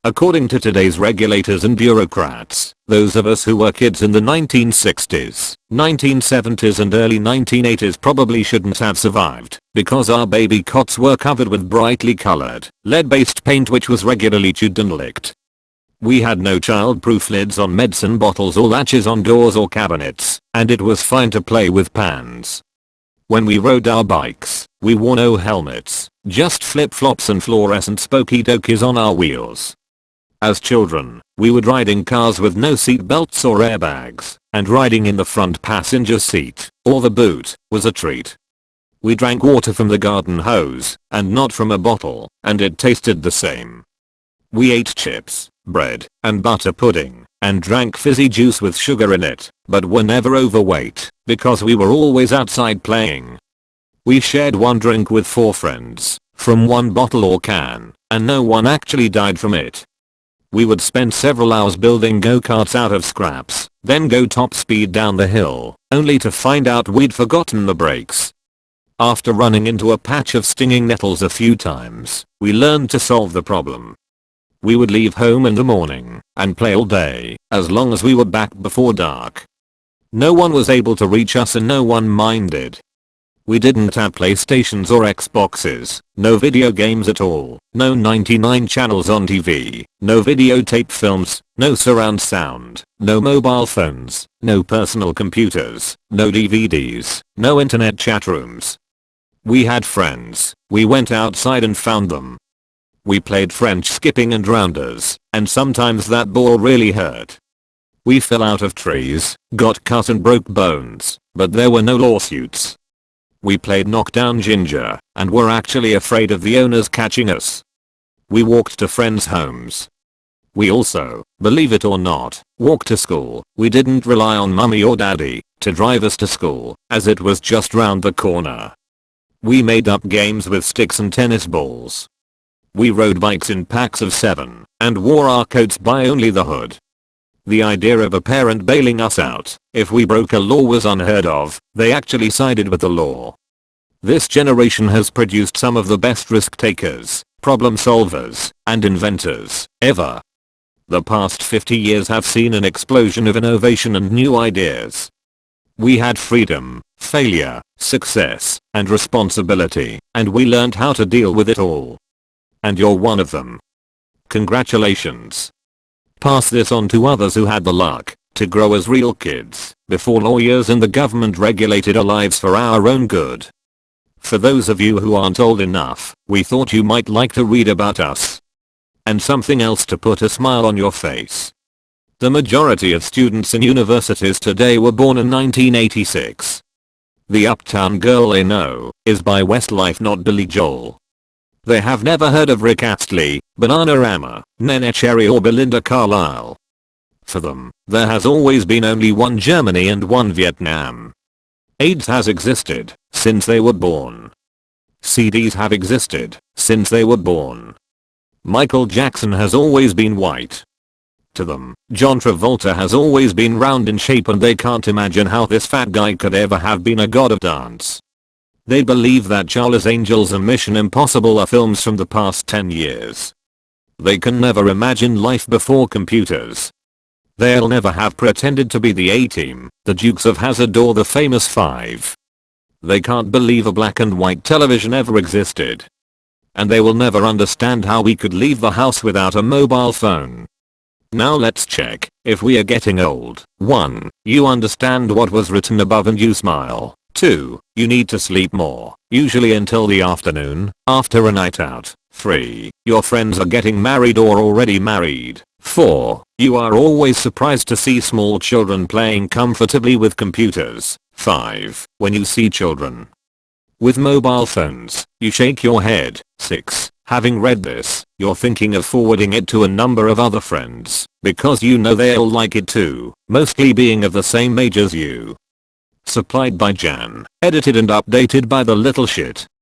According to today's regulators and bureaucrats, those of us who were kids in the 1960s, 1970s and early 1980s probably shouldn't have survived because our baby cots were covered with brightly colored, lead-based paint which was regularly chewed and licked. We had no child-proof lids on medicine bottles or latches on doors or cabinets, and it was fine to play with pans. When we rode our bikes, we wore no helmets, just flip-flops and fluorescent spokey dokies on our wheels. As children, we would ride in cars with no seat belts or airbags, and riding in the front passenger seat, or the boot, was a treat. We drank water from the garden hose, and not from a bottle, and it tasted the same. We ate chips, bread, and butter pudding, and drank fizzy juice with sugar in it, but were never overweight, because we were always outside playing. We shared one drink with 4 friends, from one bottle or can, and no one actually died from it. We would spend several hours building go-karts out of scraps, then go top speed down the hill, only to find out we'd forgotten the brakes. After running into a patch of stinging nettles a few times, we learned to solve the problem. We would leave home in the morning, and play all day, as long as we were back before dark. No one was able to reach us and no one minded. We didn't have PlayStations or Xboxes, no video games at all, no 99 channels on TV, no videotape films, no surround sound, no mobile phones, no personal computers, no DVDs, no internet chat rooms. We had friends, we went outside and found them. We played French skipping and rounders, and sometimes that ball really hurt. We fell out of trees, got cut and broke bones, but there were no lawsuits. We played knockdown ginger, and were actually afraid of the owners catching us. We walked to friends' homes. We also, believe it or not, walked to school. We didn't rely on mummy or daddy to drive us to school, as it was just round the corner. We made up games with sticks and tennis balls. We rode bikes in packs of 7, and wore our coats by only the hood. The idea of a parent bailing us out if we broke a law was unheard of. They actually sided with the law. This generation has produced some of the best risk takers, problem solvers, and inventors ever. The past 50 years have seen an explosion of innovation and new ideas. We had freedom, failure, success, and responsibility, and we learned how to deal with it all. And you're one of them. Congratulations. Pass this on to others who had the luck to grow as real kids before lawyers and the government regulated our lives for our own good. For those of you who aren't old enough, we thought you might like to read about us. And something else to put a smile on your face. The majority of students in universities today were born in 1986. The Uptown Girl they know is by Westlife, not Billy Joel. They have never heard of Rick Astley, Bananarama, Nene Cherry or Belinda Carlisle. For them, there has always been only one Germany and one Vietnam. AIDS has existed since they were born. CDs have existed since they were born. Michael Jackson has always been white. To them, John Travolta has always been round in shape and they can't imagine how this fat guy could ever have been a god of dance. They believe that Charlie's Angels and Mission Impossible are films from the past 10 years. They can never imagine life before computers. They'll never have pretended to be the A-Team, the Dukes of Hazzard or the Famous Five. They can't believe a black and white television ever existed. And they will never understand how we could leave the house without a mobile phone. Now let's check if we are getting old. 1. You understand what was written above and you smile. 2. You need to sleep more, usually until the afternoon, after a night out. 3. Your friends are getting married or already married. 4. You are always surprised to see small children playing comfortably with computers. 5. When you see children with mobile phones, you shake your head. 6. Having read this, you're thinking of forwarding it to a number of other friends, because you know they'll like it too, mostly being of the same age as you. Supplied by Jan, edited and updated by the little shit.